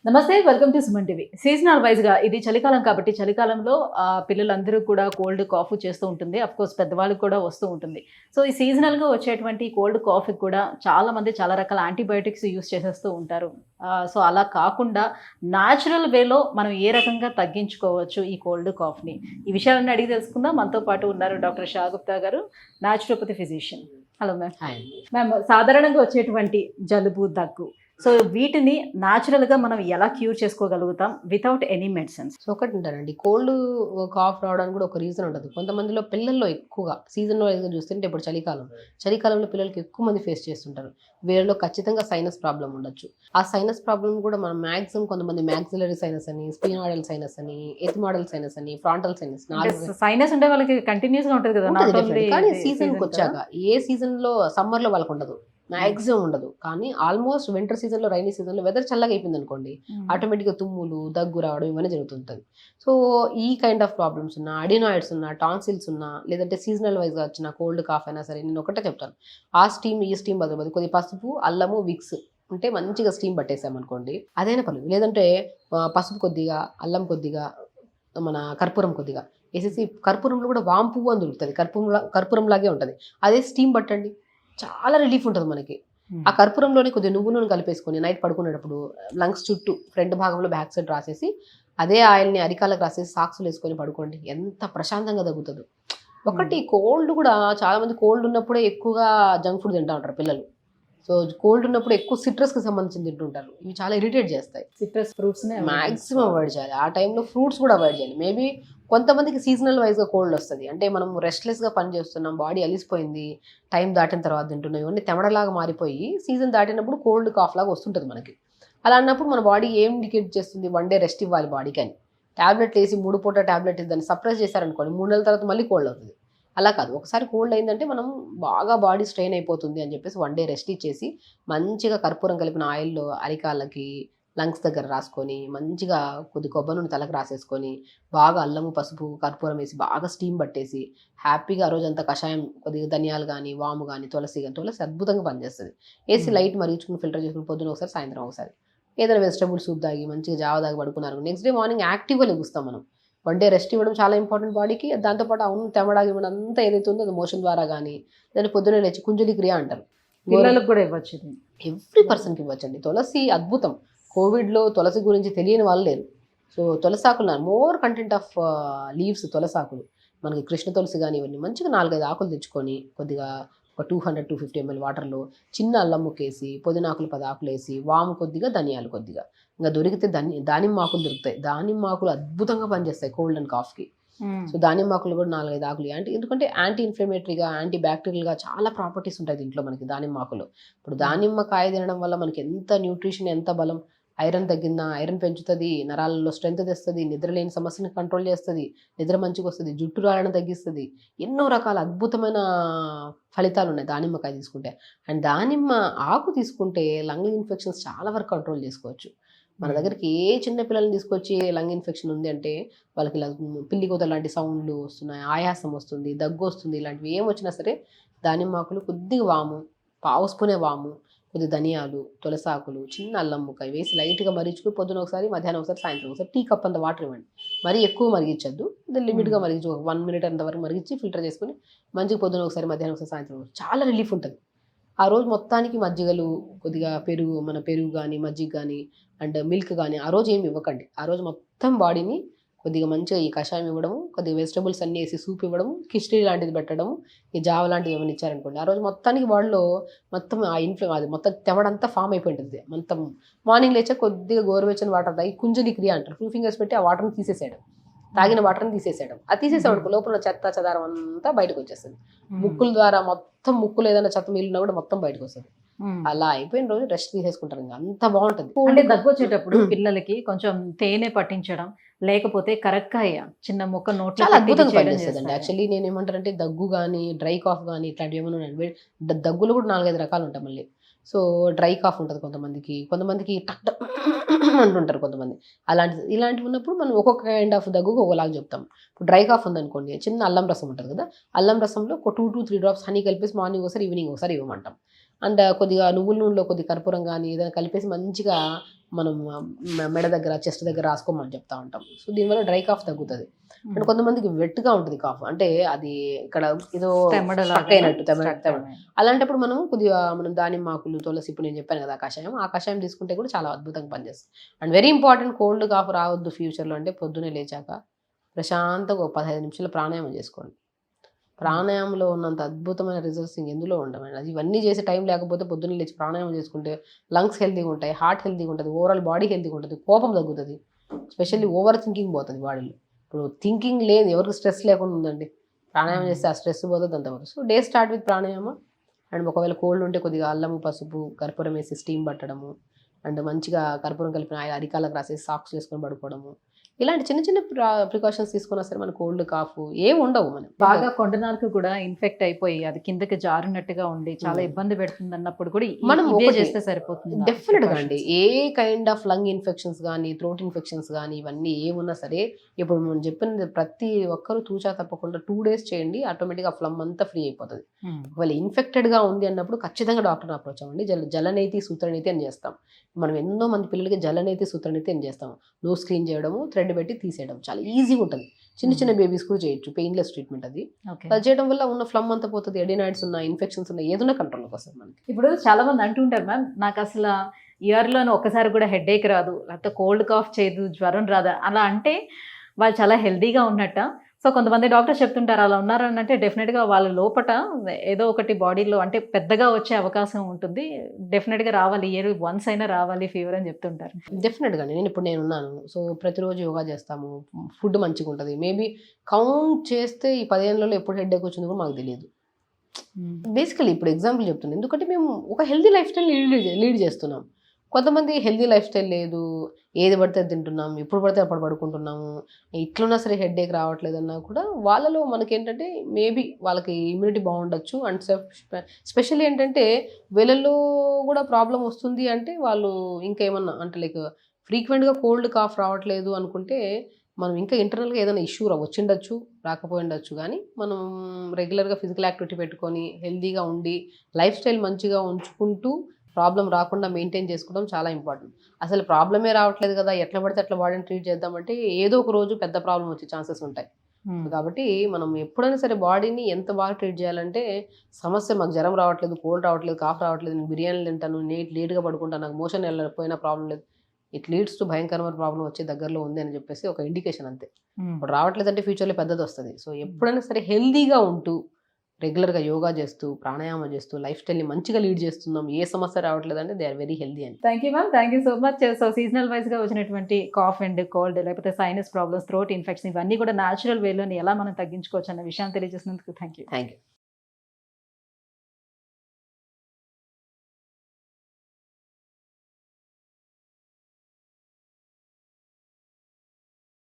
నమస్తే. Welcome to Suman TV. Seasonal వైజ్‌గా ఇది చలికాలం కాబట్టి చలికాలంలో పిల్లలందరూ కూడా కోల్డ్, కాఫ్ చేస్తూ ఉంటుంది. అఫ్‌కోర్స్ పెద్దవాళ్ళకి కూడా వస్తూ ఉంటుంది. సో, ఈ సీజనల్‌గా వచ్చేటువంటి కోల్డ్, కాఫ్‌కి కూడా చాలామంది చాలా రకాల యాంటీబయోటిక్స్ యూజ్ చేసేస్తూ ఉంటారు. సో, అలా కాకుండా న్యాచురల్ వేలో మనం ఏ రకంగా తగ్గించుకోవచ్చు ఈ కోల్డ్, కాఫ్‌ని? ఈ విషయాలన్నీ అడిగి తెలుసుకుందాం. మనతో పాటు ఉన్నారు డాక్టర్ షా గుప్తా గారు, naturopathy physician. Hello ma'am. Hi అండి. మ్యామ్, సాధారణంగా వచ్చేటువంటి జలుబు, దగ్గు, సో వీటిని న్యాచురల్‌గా మనం ఎలా క్యూర్ చేసుకోగలుగుతాం వితౌట్ ఎనీ మెడిసిన్స్? సో ఒకటి ఉంటారండి, కోల్డ్ కాఫ్ రావడానికి కూడా ఒక రీజన్ ఉంటుంది. కొంతమందిలో పిల్లల్లో ఎక్కువగా సీజన్ వైజ్గా చూస్తుంటే ఇప్పుడు చలికాలంలో పిల్లలకి ఎక్కువ మంది ఫేస్ చేస్తుంటారు. వీళ్ళలో ఖచ్చితంగా సైనస్ ప్రాబ్లం ఉండొచ్చు. ఆ సైనస్ ప్రాబ్లం కూడా మనం మ్యాక్సిమం కొంతమంది మ్యాక్సిలరీ సైనస్ అని, స్పినాయిడల్ సైనస్ అని, ఎథ్మాడల్ సైనస్ అని, ఫ్రాంటల్ సైనస్ సైనస్ అంటే వాళ్ళకి కంటిన్యూస్‌గా ఉంటది కదా. నాట్ ఓన్లీ కానీ సీజన్కి వచ్చాక ఏ సీజన్లో సమ్మర్లో వాళ్ళకు ఉండదు, మ్యాక్సిమం ఉండదు. కానీ ఆల్మోస్ట్ వింటర్ సీజన్లో, రైనీ సీజన్లో వెదర్ చల్లగా అయిపోయింది అనుకోండి, ఆటోమేటిక్గా తుమ్ములు, దగ్గు రావడం ఇవన్నీ జరుగుతుంటుంది. సో ఈ కైండ్ ఆఫ్ ప్రాబ్లమ్స్ ఉన్నా, అడినాయిడ్స్ ఉన్నా, టాన్సిల్స్ ఉన్నా, లేదంటే సీజనల్ వైజ్గా వచ్చిన కోల్డ్ కాఫ్ అయినా సరే నేను ఒకటే చెప్తాను, ఆ స్టీమ్ ఈ స్టీమ్ బదులు కొద్ది పసుపు, అల్లము, విక్స్ ఉంటే మంచిగా స్టీమ్ పట్టేసామనుకోండి అదైనా పర్లేదు. లేదంటే పసుపు కొద్దిగా, అల్లం కొద్దిగా, మన కర్పూరం కొద్దిగా వేసేసి, కర్పూరంలో కూడా వాము పువ్వు అని దొరుకుతుంది, కర్పూరం లాగే ఉంటుంది, అదే స్టీమ్ పట్టండి, చాలా రిలీఫ్ ఉంటుంది మనకి. ఆ కర్పూరంలోనే కొద్దిగా నువ్వు నూనె కలిపేసుకొని నైట్ పడుకునేటప్పుడు లంగ్స్ చుట్టూ ఫ్రంట్ భాగంలో బ్యాక్ సైడ్ రాసేసి, అదే ఆయిల్ని అరికాలకు రాసేసి సాక్సులు వేసుకొని పడుకోండి, ఎంత ప్రశాంతంగా తగ్గుతుందో. ఒకటి కోల్డ్ కూడా చాలా మంది కోల్డ్ ఉన్నప్పుడే ఎక్కువగా జంక్ ఫుడ్ తింటూ ఉంటారు పిల్లలు. సో కోల్డ్ ఉన్నప్పుడు ఎక్కువ సిట్రస్కి సంబంధించి తింటుంటారు, ఇవి చాలా ఇరిటేట్ చేస్తాయి. సిట్రస్ ఫ్రూట్స్ మ్యాక్సిమం అవాయిడ్ చేయాలి. ఆ టైంలో ఫ్రూట్స్ కూడా అవాయిడ్ చేయాలి. మేబీ కొంతమందికి సీజనల్ వైజ్గా కోల్డ్ వస్తుంది, అంటే మనం రెస్ట్లెస్గా పని చేస్తున్నాం, బాడీ అలిసిపోయింది, టైం దాటిన తర్వాత తింటున్నాం, ఇవన్నీ తెమడలాగా మారిపోయి సీజన్ దాటినప్పుడు కోల్డ్ కాఫ్ లాగా వస్తుంటుంది మనకి. అలా అన్నప్పుడు మన బాడీ ఏం ఇండికేట్ చేస్తుంది, వన్ డే రెస్ట్ ఇవ్వాలి బాడీకి అని. ట్యాబ్లెట్ వేసి 3 పూట ట్యాబ్లెట్ వేసి దాన్ని సప్రెస్ చేశారనుకోండి, 3 నెలల తర్వాత మళ్ళీ కోల్డ్ అవుతుంది. అలా కాదు, ఒకసారి కోల్డ్ అయిందంటే మనం బాగా బాడీ స్ట్రెయిన్ అయిపోతుంది అని చెప్పేసి వన్ డే రెస్ట్ ఇచ్చేసి మంచిగా కర్పూరం కలిపిన ఆయిల్లో అరికాళ్ళకి, లంగ్స్ దగ్గర రాసుకొని, మంచిగా కొద్ది కొబ్బరి నూనె తలకు రాసేసుకొని, బాగా అల్లము, పసుపు, కర్పూరం వేసి బాగా స్టీమ్ పట్టేసి హ్యాపీగా ఆ రోజంతా కషాయం, కొద్దిగా ధనియాలు కానీ, వాము కానీ, తులసి కానీ, తులసి అద్భుతంగా పనిచేస్తుంది. వేసి లైట్ మరిగించుకుని ఫిల్టర్ చేసుకుని పొద్దున ఒకసారి, సాయంత్రం ఒకసారి ఏదైనా వెజిటబుల్ సూప్ తాగి మంచిగా జావ తాగి పడుకున్నారు, నెక్స్ట్ డే మార్నింగ్ యాక్టివ్గా లెగుస్తాం మనం. వన్ డే రెస్ట్ ఇవ్వడం చాలా ఇంపార్టెంట్ బాడీకి. దాంతోపాటు అవును తెమడాగి ఇవ్వడం అంతా ఏదైతే ఉందో అది మోషన్ ద్వారా కానీ, దాన్ని పొద్దున్నే లేచి కుంజలి క్రియ అంటారు, పిల్లలకు కూడా ఇవ్వచ్చు. ఎవ్రీ పర్సన్కి ఇవ్వచ్చండి. తులసి అద్భుతం. కోవిడ్లో తులసి గురించి తెలియని వాళ్ళు లేరు. సో తులసాకులు మోర్ కంటెంట్ ఆఫ్ లీవ్స్, తులసాకులు మనకి కృష్ణ తులసి కానీ ఇవన్నీ మంచిగా 4-5 ఆకులు తెచ్చుకొని కొద్దిగా ఒక 200-250 ml వాటర్లో చిన్న అల్లం ముక్కేసి, పుదీనాకులు 10 ఆకులు వేసి, వాము కొద్దిగా, ధనియాలు కొద్దిగా, ఇంకా దొరికితే దానిమ్మ ఆకులు దొరుకుతాయి, దానిమ్మ ఆకులు అద్భుతంగా పనిచేస్తాయి కోల్డ్ అండ్ కాఫ్కి. సో దానిమ్మ ఆకులు కూడా 4-5 ఆకులు ఎందుకంటే యాంటీ ఇన్ఫ్లమేటరీగా, యాంటీ బ్యాక్టీరియల్గా చాలా ప్రాపర్టీస్ ఉంటాయి దీంట్లో మనకి దానిమ్మ ఆకులు. ఇప్పుడు దానిమ్మ కాయ తినడం వల్ల మనకి ఎంత న్యూట్రిషన్, ఎంత బలం, ఐరన్ తగ్గిందా, ఐరన్ పెంచుతుంది, నరాలలో స్ట్రెంత్ తెస్తుంది, నిద్ర లేని సమస్యని కంట్రోల్ చేస్తుంది, నిద్ర మంచిగా వస్తుంది, జుట్టు రాలడం తగ్గిస్తుంది, ఎన్నో రకాల అద్భుతమైన ఫలితాలు ఉన్నాయి దానిమ్మకాయ తీసుకుంటే. అండ్ దానిమ్మ ఆకు తీసుకుంటే లంగ్ ఇన్ఫెక్షన్స్ చాలా వరకు కంట్రోల్ చేసుకోవచ్చు. మన దగ్గరికి ఏ చిన్న పిల్లల్ని తీసుకొచ్చి లంగ్ ఇన్ఫెక్షన్ ఉంది అంటే వాళ్ళకి పిల్లి కోత లాంటి సౌండ్లు వస్తున్నాయి, ఆయాసం వస్తుంది, దగ్గు వస్తుంది, ఇలాంటివి ఏం వచ్చినా సరే దానిమ్మ ఆకులు కొద్దిగా వాము, పావు స్పూనే వాము, కొద్ది ధనియాలు, తులసాకులు, చిన్న అల్లం ముక్క వేసి లైట్గా మరిగించుకుని పొద్దున ఒకసారి, మధ్యాహ్నం ఒకసారి, సాయంత్రం ఒకసారి టీ కప్ అంత వాటర్ ఇవ్వండి. మరీ ఎక్కువ మరిగించద్దు, లిమిట్గా మరిగించు, 1 minute అంతవరకు మరిగించి ఫిల్టర్ చేసుకుని మంచిగా పొద్దున ఒకసారి, మధ్యాహ్నం ఒకసారి, సాయంత్రం ఒకసారి, చాలా రిలీఫ్ ఉంటుంది. ఆ రోజు మొత్తానికి మజ్జిగలు, కొద్దిగా పెరుగు, మన పెరుగు కానీ, మజ్జిగ కానీ, అండ్ మిల్క్ కానీ ఆ రోజు ఏమి ఇవ్వకండి. ఆ రోజు మొత్తం బాడీని కొద్దిగా మంచిగా ఈ కషాయం ఇవ్వడము, కొద్దిగా వెజిటబుల్స్ అన్నీ వేసి సూప్ ఇవ్వడము, కిచిడి లాంటిది పెట్టడము, ఈ జావ లాంటివి ఏమైనా ఇచ్చారనుకోండి, ఆ రోజు మొత్తానికి బాడీలో మొత్తం ఆ అది మొత్తం తెమడంతా ఫామ్ అయిపోయింటుంది. మొత్తం మార్నింగ్ లేచా కొద్దిగా గోరువెచ్చని వాటర్ తాగి, కుంజలి క్రియ అంటారు, 2 fingers పెట్టి ఆ వాటర్ని తీసేసేయడం, తాగిన వాటర్ని తీసేసేయడం. అది తీసేసామనుకో లోపల చెత్త చెదారం అంతా బయటకు వచ్చేస్తుంది. ముక్కుల ద్వారా మొత్తం, ముక్కులు ఏదైనా చెత్త మిగిలినా కూడా మొత్తం బయటకు వస్తుంది. అలా అయిపోయిన రోజు రెస్ట్ తీసేసుకుంటారు, ఇంకా అంత బాగుంటుంది. అంటే దగ్గు వచ్చేటప్పుడు పిల్లలకి కొంచెం తేనె పట్టించడం, లేకపోతే కరక్కాయ చిన్న ముక్క నోట్లో చాలా అద్భుతంగా పనిచేస్తుందండి. యాక్చువల్లీ నేను ఏమంటారంటే దగ్గు కానీ, డ్రై కాఫ్ కానీ ఇట్లాంటివి ఏమైనా ఉన్నాయి, దగ్గులు కూడా 4-5 రకాలు ఉంటాయి మళ్ళీ. సో డ్రై కాఫ్ ఉంటుంది కొంతమందికి టక్ టక్ అంటుంటారు కొంతమంది, ఇలాంటివి ఉన్నప్పుడు మనం ఒక్కొక్క కైండ్ ఆఫ్ దగ్గుకు ఒకలాగా చెప్తాం. ఇప్పుడు డ్రై కాఫ్ ఉందనుకోండి, చిన్న అల్లం రసం ఉంటుంది కదా, అల్లం రసంలో ఒక 2 to 3 drops హనీ కలిపేసి మార్నింగ్ ఒకసారి, ఈవినింగ్ ఒకసారి ఇవ్వమంటాం. అండ్ కొద్దిగా నువ్వుల నూనెలో కొద్దిగా కర్పూరం కానీ ఏదైనా కలిపేసి మంచిగా మనం మెడ దగ్గర చెస్ట్ దగ్గర రాసుకోమని చెప్తా ఉంటాం. సో దీనివల్ల డ్రై కాఫ్ తగ్గుతుంది. అండ్ కొంతమందికి వెట్గా ఉంటుంది కాఫ్, అంటే అది ఇక్కడ ఏదో స్టక్ అయినట్టు అలాంటప్పుడు మనం దానిమ్మ ఆకులు, తులసి, ఇప్పుడు నేను చెప్పాను కదా ఆ కషాయం తీసుకుంటే కూడా చాలా అద్భుతంగా పనిచేస్తుంది. And very important, cold cough రావద్దు ఫ్యూచర్లో అంటే పొద్దున్నే లేచాక ప్రశాంతంగా ఒక 15 నిమిషాలు ప్రాణాయామం చేసుకోండి. ప్రాణాయామంలో ఉన్నంత అద్భుతమైన రిజల్ట్స్ ఎందులో ఉండవండి. అది ఇవన్నీ చేసే టైం లేకపోతే పొద్దున్న లేచి ప్రాణాయామం చేసుకుంటే లంగ్స్ హెల్తీగా ఉంటాయి, హార్ట్ హెల్తీగా ఉంటుంది, ఓవరాల్ బాడీ హెల్తీగా ఉంటుంది, కోపం తగ్గుతుంది, స్పెషల్లీ ఓవర్ థింకింగ్ పోతుంది బాడీలో. ఇప్పుడు థింకింగ్ లేదు, ఎవరికి స్ట్రెస్ లేకుండా ఉందండి, ప్రాణాయామం చేస్తే ఆ స్ట్రెస్ పోతుంది అంతవరకు. సో డే స్టార్ట్ విత్ ప్రాణాయామం. అండ్ ఒకవేళ కోల్డ్ ఉంటే కొద్దిగా అల్లము, పసుపు, కర్పూరం వేసి స్టీమ్ పట్టడము, అండ్ మంచిగా కర్పూరం కలిపిన అరికాలకు రాసేసి సాక్స్ చేసుకొని పడుకోవడము, ఇలాంటి చిన్న చిన్న ప్రికాషన్స్ తీసుకున్నా సరే మన కోల్డ్ కాఫ్ ఏమి ఉండవు. మనం బాగా కొండనాలకు కూడా ఇన్ఫెక్ట్ అయిపోయి అది కిందకి జారునట్టుగా ఉండి చాలా ఇబ్బంది పెడుతుంది అన్నప్పుడు కూడా మనం చేస్తే సరిపోతుంది. డెఫినెట్ గా అండి, ఏ కైండ్ ఆఫ్ లంగ్ ఇన్ఫెక్షన్స్ కానీ, థ్రోట్ ఇన్ఫెక్షన్స్ కానీ, ఇవన్నీ ఏమున్నా సరే ఇప్పుడు మనం చెప్పిన ప్రతి ఒక్కరు తూచా తప్పకుండా 2 days చేయండి, ఆటోమేటిక్గా ఆ ఫ్లమ్ అంతా ఫ్రీ అయిపోతుంది. ఒకవేళ ఇన్ఫెక్టెడ్ గా ఉంది అన్నప్పుడు ఖచ్చితంగా డాక్టర్ని అప్రోచ్ అవ్వండి. జలనేతి సూత్రనీతి అని చేస్తాం మనం, ఎన్నో మంది పిల్లలకి జలనేతి సూత్రనీతి అని చేస్తాం. నో స్క్రీన్ చేయడము, థ్రెడ్ పెట్టి తీసేయడం చాలా ఈజీగా ఉంటుంది. చిన్న బేబీస్ కూడా చేయొచ్చు, పెయిన్లెస్ ట్రీట్మెంట్ అది. అది చేయడం వల్ల ఉన్న ఫ్లమ్ అంతా పోతుంది, ఎడినాయిడ్స్ ఉన్న ఇన్ఫెక్షన్స్ ఉన్న ఏదైనా కంట్రోల్కి వస్తుంది మనకి. ఇప్పుడు చాలా మంది అంటుంటారు మ్యామ్, నాకు అసలు ఇయర్లోనే ఒక్కసారి కూడా హెడేక్ రాదు, లేకపోతే కోల్డ్ కాఫ్ చేయదు, జ్వరం రాదా, అలా అంటే వాళ్ళు చాలా హెల్దీగా ఉన్నట్ట. సో కొంతమంది డాక్టర్స్ చెప్తుంటారు అలా ఉన్నారని అంటే డెఫినెట్గా వాళ్ళ లోపల ఏదో ఒకటి బాడీలో అంటే పెద్దగా వచ్చే అవకాశం ఉంటుంది, డెఫినెట్గా రావాలి, ఇయర్ వన్స్ అయినా రావాలి ఫీవర్ అని చెప్తుంటారు. డెఫినెట్గా నేను ఉన్నాను. సో ప్రతిరోజు యోగా చేస్తాము, ఫుడ్ మంచిగా ఉంటుంది. మేబీ కౌంట్ చేస్తే ఈ 10 ఏళ్ళలో ఎప్పుడు హెడేక్ వచ్చిందో కూడా మాకు తెలియదు. బేసికలీ ఇప్పుడు ఎగ్జాంపుల్ చెప్తున్నాను, ఎందుకంటే మేము ఒక హెల్దీ లైఫ్ స్టైల్ లీడ్ చేస్తున్నాం. కొంతమంది హెల్దీ లైఫ్ స్టైల్ లేదు, ఏది పడితే తింటున్నాం, ఎప్పుడు పడితే అప్పుడు పడుకుంటున్నాము, ఇట్లున్నా సరే హెడేక్ రావట్లేదు అన్నా కూడా వాళ్ళలో మనకేంటంటే మేబీ వాళ్ళకి ఇమ్యూనిటీ బాగుండొచ్చు. అండ్ స్పెషల్లీ ఏంటంటే వీళ్ళల్లో కూడా ప్రాబ్లం వస్తుంది అంటే వాళ్ళు ఇంకేమన్నా అంటే లైక్ ఫ్రీక్వెంట్గా కోల్డ్ కాఫ్ రావట్లేదు అనుకుంటే మనం ఇంకా ఇంటర్నల్గా ఏదైనా ఇష్యూ వచ్చిండొచ్చు, రాకపోయిండొచ్చు. కానీ మనం రెగ్యులర్గా ఫిజికల్ యాక్టివిటీ పెట్టుకొని హెల్దీగా ఉండి లైఫ్ స్టైల్ మంచిగా ఉంచుకుంటూ ప్రాబ్లం రాకుండా మెయింటైన్ చేసుకోవడం చాలా ఇంపార్టెంట్. అసలు ప్రాబ్లమే రావట్లేదు కదా, ఎట్లా పడితే అట్లా బాడీని ట్రీట్ చేద్దామంటే ఏదో ఒక రోజు పెద్ద ప్రాబ్లం వచ్చే ఛాన్సెస్ ఉంటాయి. కాబట్టి మనం ఎప్పుడైనా సరే బాడీని ఎంత బాగా ట్రీట్ చేయాలంటే, సమస్య మాకు జ్వరం రావట్లేదు, కోల్డ్ రావట్లేదు, కాఫ్ రావట్లేదు, నేను బిర్యానీలు తింటాను, లేట్గా పడుకుంటాను, నాకు మోషన్ వెళ్ళకపోయినా ప్రాబ్లం లేదు, ఇట్ లీడ్స్ టు భయంకరమైన ప్రాబ్లం వచ్చే దగ్గరలో ఉంది అని చెప్పేసి ఒక ఇండికేషన్ అంతే. ఇప్పుడు రావట్లేదంటే ఫ్యూచర్లో పెద్దది వస్తుంది. సో ఎప్పుడైనా సరే హెల్దీగా ఉంటూ రెగ్యులర్గా యోగా చేస్తూ, ప్రాణాయామం చేస్తూ లైఫ్ స్టైల్ని మంచిగా లీడ్ చేస్తున్నాం, ఏ సమస్య రావట్లేదంటే దే ఆర్ వెరీ హెల్దీ అని. Thank you ma'am, thank you so much. So seasonal వైజ్గా వచ్చినటువంటి కాఫ్ అండ్ కోల్డ్, లేకపోతే సైనస్ ప్రాబ్లమ్స్, థ్రోట్ ఇన్ఫెక్షన్, ఇవన్నీ కూడా న్యాచురల్ వేలోని ఎలా మనం తగ్గించుకోవచ్చు అన్న విషయాన్ని తెలియజేసినందుకు థ్యాంక్ యూ.